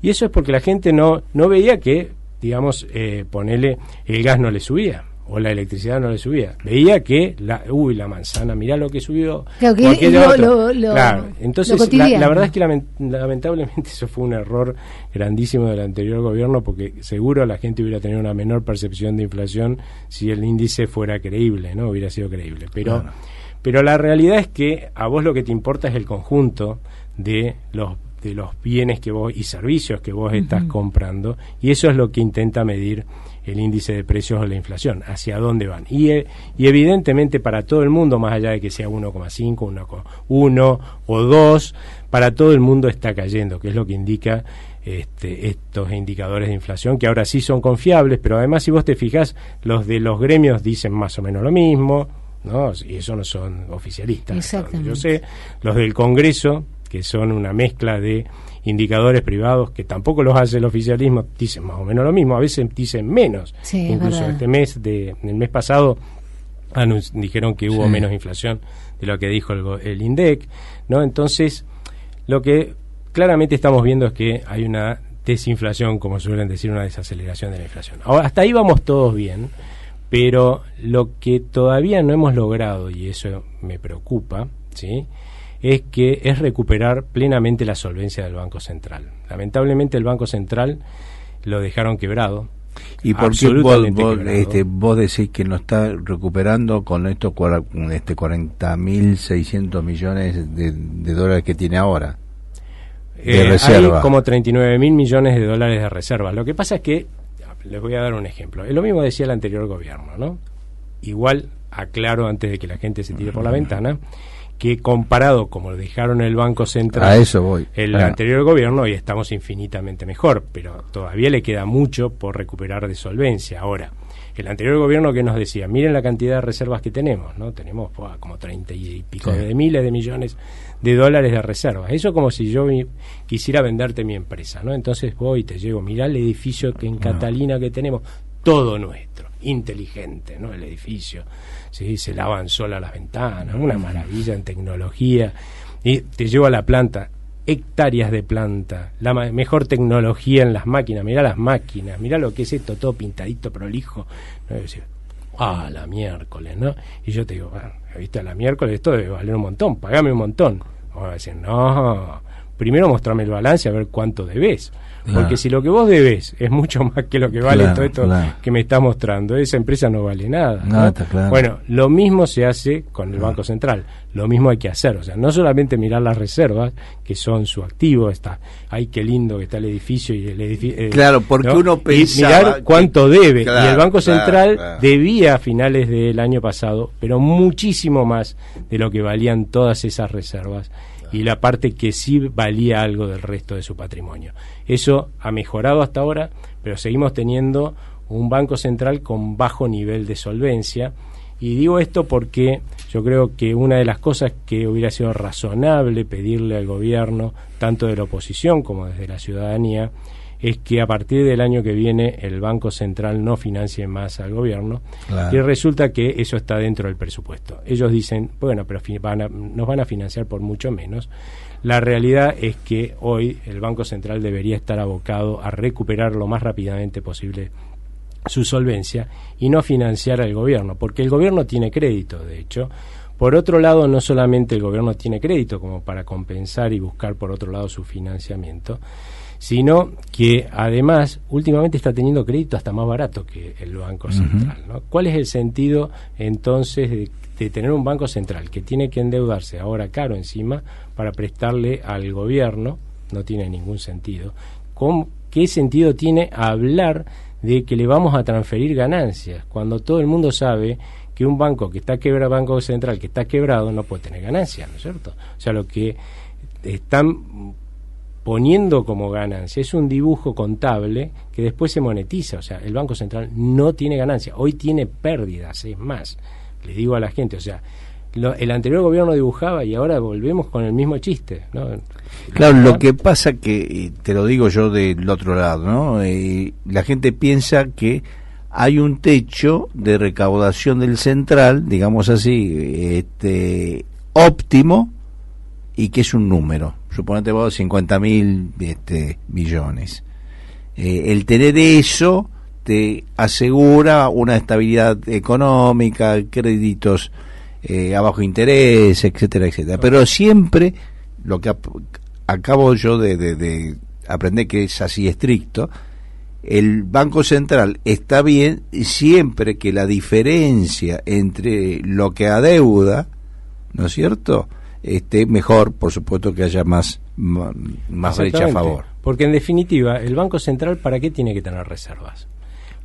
Speaker 3: Y eso es porque la gente no veía que, digamos, ponele, el gas no le subía o la electricidad no le subía. Veía que la manzana, mirá lo que subió.
Speaker 1: Claro,
Speaker 3: claro. Entonces, la verdad es que lamentablemente eso fue un error grandísimo del anterior gobierno, porque seguro la gente hubiera tenido una menor percepción de inflación si el índice fuera creíble, ¿no? Hubiera sido creíble. Pero la realidad es que a vos lo que te importa es el conjunto de los bienes que vos y servicios que vos estás comprando, y eso es lo que intenta medir el índice de precios o la inflación, hacia dónde van. Y evidentemente para todo el mundo, más allá de que sea 1,5, 1,1 o 2, para todo el mundo está cayendo, que es lo que indica estos indicadores de inflación, que ahora sí son confiables, pero además si vos te fijás, los de los gremios dicen más o menos lo mismo, ¿no? Y eso no son oficialistas.
Speaker 1: Exactamente.
Speaker 3: Yo sé, los del Congreso, que son una mezcla de indicadores privados que tampoco los hace el oficialismo, dicen más o menos lo mismo, a veces dicen menos.
Speaker 1: Sí,
Speaker 3: incluso el mes pasado dijeron que hubo menos inflación de lo que dijo el INDEC, ¿no? Entonces, lo que claramente estamos viendo es que hay una desinflación, como suelen decir, una desaceleración de la inflación. Ahora, hasta ahí vamos todos bien, pero lo que todavía no hemos logrado, y eso me preocupa, ¿sí?, es recuperar plenamente la solvencia del Banco Central. Lamentablemente el Banco Central lo dejaron quebrado.
Speaker 2: ¿Y por qué vos decís que no está recuperando con estos 40.600 millones de dólares que tiene ahora de reserva?
Speaker 3: Hay como 39.000 millones de dólares de reservas. Lo que pasa es que, les voy a dar un ejemplo. Lo mismo decía el anterior gobierno, ¿no? Igual, aclaro antes de que la gente se tire por la ventana, que comparado como lo dejaron el Banco Central,
Speaker 2: a eso voy,
Speaker 3: el anterior gobierno, hoy estamos infinitamente mejor, pero todavía le queda mucho por recuperar de solvencia. Ahora, el anterior gobierno que nos decía, miren la cantidad de reservas que tenemos, ¿no? Tenemos como 30 y pico de miles de millones de dólares de reservas. Eso como si yo quisiera venderte mi empresa, ¿no? Entonces voy y te llego, mirá el edificio que en Catalina que tenemos, todo nuestro, inteligente, ¿no? El edificio, ¿sí? Se lavan solas las ventanas, una maravilla en tecnología, y te llevo a la planta, hectáreas de planta, la mejor tecnología en las máquinas, mirá las máquinas, mirá lo que es esto, todo pintadito, prolijo, ¿no? Y decir, la miércoles, ¿no? Y yo te digo, ¿viste? La miércoles esto debe valer un montón, pagame un montón. Vamos a decir, no, primero mostrame el balance a ver cuánto debes. Porque si lo que vos debes es mucho más que lo que vale todo esto que me estás mostrando, esa empresa no vale nada, ¿no?
Speaker 2: Está claro.
Speaker 3: Bueno, lo mismo se hace con el Banco Central, lo mismo hay que hacer, o sea, no solamente mirar las reservas, que son su activo, ay, qué lindo que está el edificio y el edificio.
Speaker 2: Claro, porque ¿no? Uno pensaba.
Speaker 3: Y mirar cuánto debe, y el Banco Central debía a finales del año pasado, pero muchísimo más de lo que valían todas esas reservas. Y la parte que sí valía algo del resto de su patrimonio. Eso ha mejorado hasta ahora, pero seguimos teniendo un Banco Central con bajo nivel de solvencia. Y digo esto porque yo creo que una de las cosas que hubiera sido razonable pedirle al gobierno, tanto de la oposición como desde la ciudadanía, es que a partir del año que viene el Banco Central no financie más al gobierno, y resulta que eso está dentro del presupuesto. Ellos dicen, bueno, pero nos van a financiar por mucho menos. La realidad es que hoy el Banco Central debería estar abocado a recuperar lo más rápidamente posible su solvencia y no financiar al gobierno, porque el gobierno tiene crédito, de hecho. Por otro lado, no solamente el gobierno tiene crédito como para compensar y buscar por otro lado su financiamiento, sino que además últimamente está teniendo crédito hasta más barato que el Banco Central, ¿no? ¿Cuál es el sentido entonces de tener un Banco Central que tiene que endeudarse ahora caro encima para prestarle al gobierno, no tiene ningún sentido. ¿Qué sentido tiene hablar de que le vamos a transferir ganancias cuando todo el mundo sabe que un banco que está quebrado, banco central que está quebrado, no puede tener ganancias, ¿no es cierto? O sea, lo que están poniendo como ganancia es un dibujo contable que después se monetiza. O sea, el Banco Central no tiene ganancias, hoy tiene pérdidas. Es más, les digo a la gente, o sea, el anterior gobierno dibujaba y ahora volvemos con el mismo chiste, ¿no?
Speaker 2: Claro, lo que pasa que, te lo digo yo del otro lado, ¿no? La gente piensa que hay un techo de recaudación del central, digamos así, óptimo, y que es un número. Suponete vos 50.000 millones. El tener eso te asegura una estabilidad económica, créditos a bajo interés, etcétera, etcétera. Pero siempre, lo que acabo yo de aprender que es así estricto, el Banco Central está bien siempre que la diferencia entre lo que adeuda, ¿no es cierto?, esté mejor, por supuesto que haya más brecha a favor.
Speaker 3: Porque en definitiva, el Banco Central, ¿para qué tiene que tener reservas?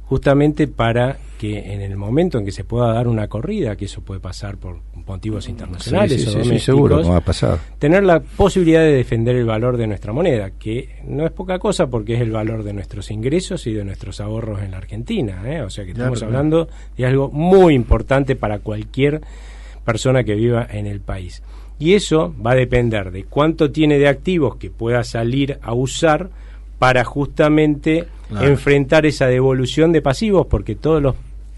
Speaker 3: Justamente para que en el momento en que se pueda dar una corrida, que eso puede pasar por motivos internacionales o domésticos,
Speaker 2: seguro, como ha pasado,
Speaker 3: tener la posibilidad de defender el valor de nuestra moneda, que no es poca cosa porque es el valor de nuestros ingresos y de nuestros ahorros en la Argentina, O sea que estamos hablando de algo muy importante para cualquier persona que viva en el país. Y eso va a depender de cuánto tiene de activos que pueda salir a usar para justamente enfrentar esa devolución de pasivos, porque todos los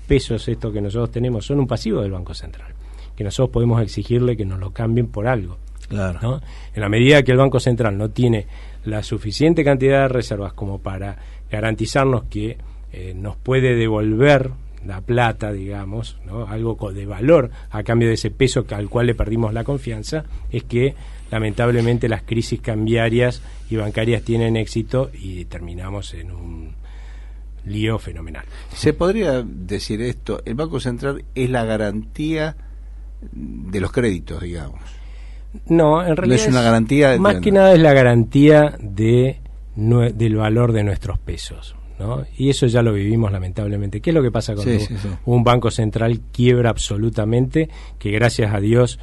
Speaker 3: pesos estos que nosotros tenemos son un pasivo del Banco Central, que nosotros podemos exigirle que nos lo cambien por algo.
Speaker 2: Claro.
Speaker 3: ¿No? En la medida que el Banco Central no tiene la suficiente cantidad de reservas como para garantizarnos que nos puede devolver la plata, digamos, ¿no?, algo de valor a cambio de ese peso al cual le perdimos la confianza, es que lamentablemente las crisis cambiarias y bancarias tienen éxito y terminamos en un lío fenomenal.
Speaker 2: ¿Se podría decir esto? El Banco Central es la garantía de los créditos, digamos.
Speaker 3: No, en realidad
Speaker 2: no es una garantía,
Speaker 3: más que nada es la garantía del valor de nuestros pesos, ¿no? Y eso ya lo vivimos lamentablemente. ¿Qué es lo que pasa cuando un banco central quiebra absolutamente? Que gracias a Dios,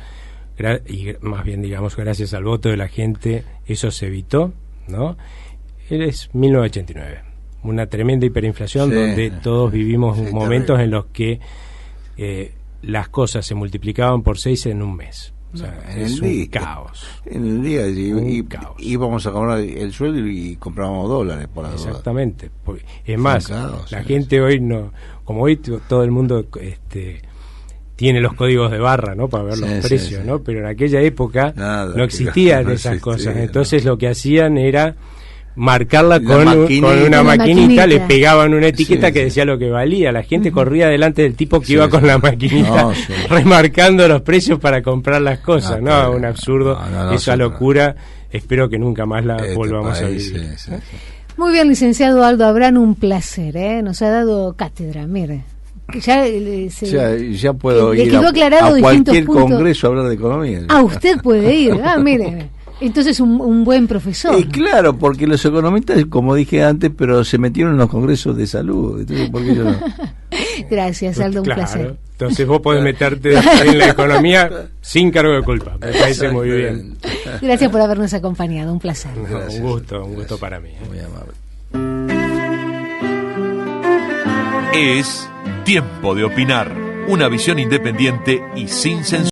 Speaker 3: y más bien digamos gracias al voto de la gente, eso se evitó, ¿no? Es 1989, una tremenda hiperinflación donde todos vivimos momentos en los que las cosas se multiplicaban por 6 en un mes. O sea, es un caos.
Speaker 2: En el día íbamos a comprar el sueldo y comprábamos dólares por la
Speaker 3: exactamente. Es más, la gente hoy no, como hoy todo el mundo tiene los códigos de barra, ¿no, para ver los precios, ¿no? Pero en aquella época no existían esas cosas. Entonces lo que hacían era marcarla con una maquinita, le pegaban una etiqueta que decía lo que valía. La gente corría delante del tipo que iba con la maquinita remarcando los precios para comprar las cosas. Un absurdo, esa locura. Espero que nunca más la volvamos a vivir.
Speaker 1: Muy bien, licenciado Aldo Abrán, un placer, nos ha dado cátedra, mire.
Speaker 2: Ya puedo ir a cualquier congreso a hablar de economía.
Speaker 1: Usted puede ir, mire. Entonces un buen profesor.
Speaker 2: Claro, porque los economistas, como dije antes, pero se metieron en los congresos de salud. Entonces, ¿por qué yo no?
Speaker 1: Gracias, Aldo, un placer.
Speaker 3: Entonces vos podés meterte en la economía sin cargo de culpa. Me parece muy bien.
Speaker 1: Gracias por habernos acompañado, un placer.
Speaker 3: Un gusto para mí.
Speaker 2: Muy amable.
Speaker 4: Es tiempo de opinar. Una visión independiente y sin censura.